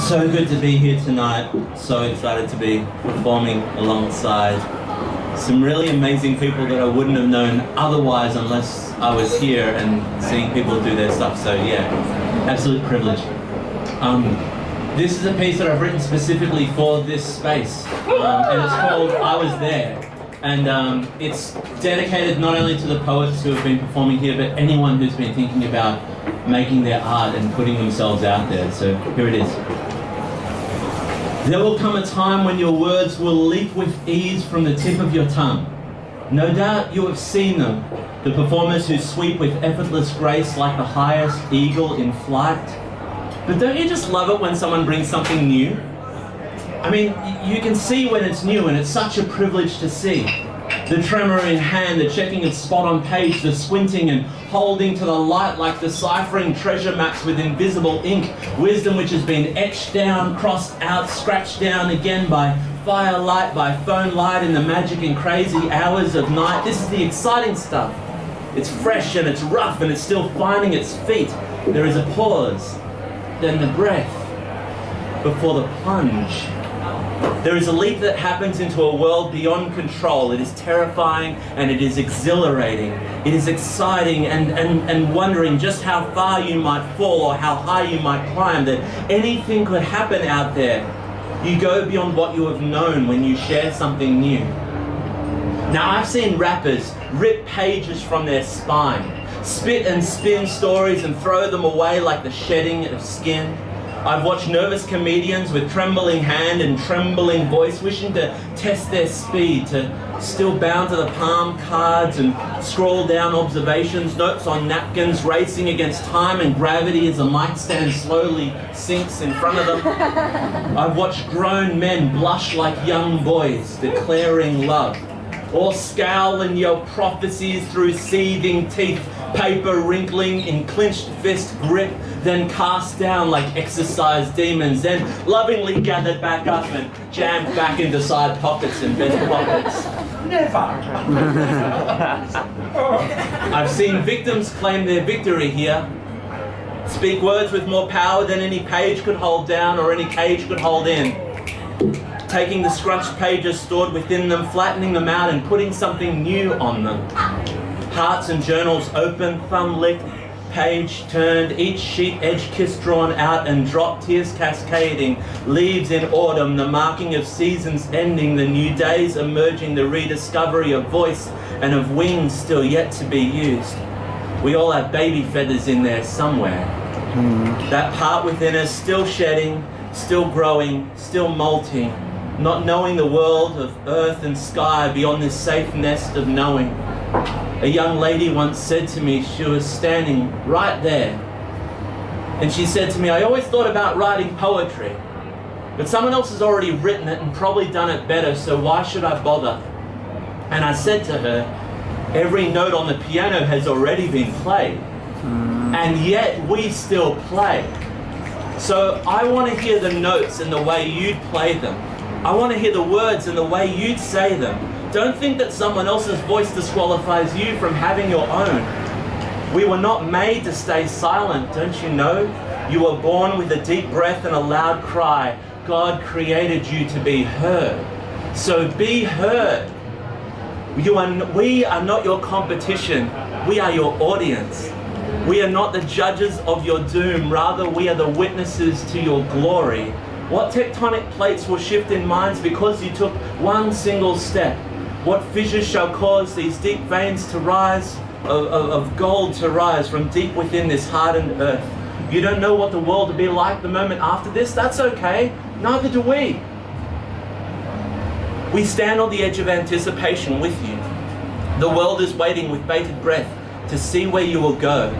So good to be here tonight. So excited to be performing alongside some really amazing people that I wouldn't have known otherwise unless I was here and seeing people do their stuff. So yeah, absolute privilege. This is a piece that I've written specifically for this space, and it's called I Was There. And it's dedicated not only to the poets who have been performing here, but anyone who's been thinking about making their art and putting themselves out there. So here it is. There will come a time when your words will leap with ease from the tip of your tongue. No doubt you have seen them, the performers who sweep with effortless grace like the highest eagle in flight. But don't you just love it when someone brings something new? I mean, you can see when it's new, and it's such a privilege to see. The tremor in hand, the checking of spot on page, the squinting and holding to the light like deciphering treasure maps with invisible ink, wisdom which has been etched down, crossed out, scratched down again by firelight, by phone light in the magic and crazy hours of night. This is the exciting stuff. It's fresh and it's rough and it's still finding its feet. There is a pause, then the breath, before the plunge. There is a leap that happens into a world beyond control. It is terrifying and it is exhilarating. It is exciting and wondering just how far you might fall or how high you might climb, that anything could happen out there. You go beyond what you have known when you share something new. Now, I've seen rappers rip pages from their spine, spit and spin stories and throw them away like the shedding of skin. I've watched nervous comedians with trembling hand and trembling voice wishing to test their speed, to still bound to the palm cards and scroll down observations, notes on napkins, racing against time and gravity as a mic stand slowly sinks in front of them. I've watched grown men blush like young boys declaring love, or scowl and yell prophecies through seething teeth, paper wrinkling in clenched fist grip, then cast down like exorcised demons, then lovingly gathered back up and jammed back into side pockets and vest pockets. Never! I've seen victims claim their victory here, speak words with more power than any page could hold down or any cage could hold in, taking the scrunched pages stored within them, flattening them out and putting something new on them. Hearts and journals open, thumb licked, page turned, each sheet edge kiss drawn out and dropped, tears cascading, leaves in autumn, the marking of seasons ending, the new days emerging, the rediscovery of voice and of wings still yet to be used. We all have baby feathers in there somewhere. That part within us still shedding, still growing, still molting, not knowing the world of earth and sky beyond this safe nest of knowing. A young lady once said to me, she was standing right there, and she said to me, I always thought about writing poetry, but someone else has already written it and probably done it better, so why should I bother? And I said to her, every note on the piano has already been played, and yet we still play. So I want to hear the notes and the way you'd play them. I want to hear the words and the way you'd say them. Don't think that someone else's voice disqualifies you from having your own. We were not made to stay silent, don't you know? You were born with a deep breath and a loud cry. God created you to be heard. So be heard. We are not your competition. We are your audience. We are not the judges of your doom. Rather, we are the witnesses to your glory. What tectonic plates will shift in minds because you took one single step? What fissures shall cause these deep veins to rise, of gold to rise from deep within this hardened earth? You don't know what the world will be like the moment after this? That's okay. Neither do we. We stand on the edge of anticipation with you. The world is waiting with bated breath to see where you will go.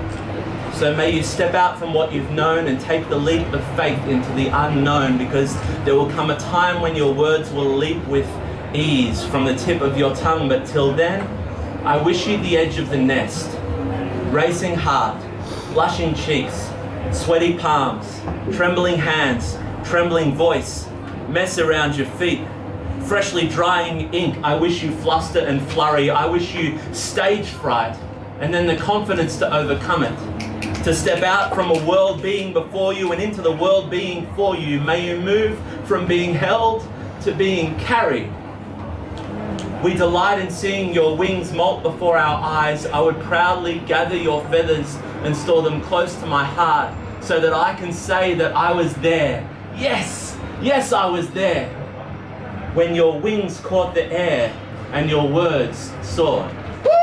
So may you step out from what you've known and take the leap of faith into the unknown, because there will come a time when your words will leap with ease from the tip of your tongue. But till then, I wish you the edge of the nest. Racing heart, blushing cheeks, sweaty palms, trembling hands, trembling voice, mess around your feet, freshly drying ink. I wish you fluster and flurry. I wish you stage fright and then the confidence to overcome it. to step out from a world being before you and into the world being for you. May you move from being held to being carried. We delight in seeing your wings molt before our eyes. I would proudly gather your feathers and store them close to my heart so that I can say that I was there. Yes, yes, I was there when your wings caught the air and your words soared. Woo!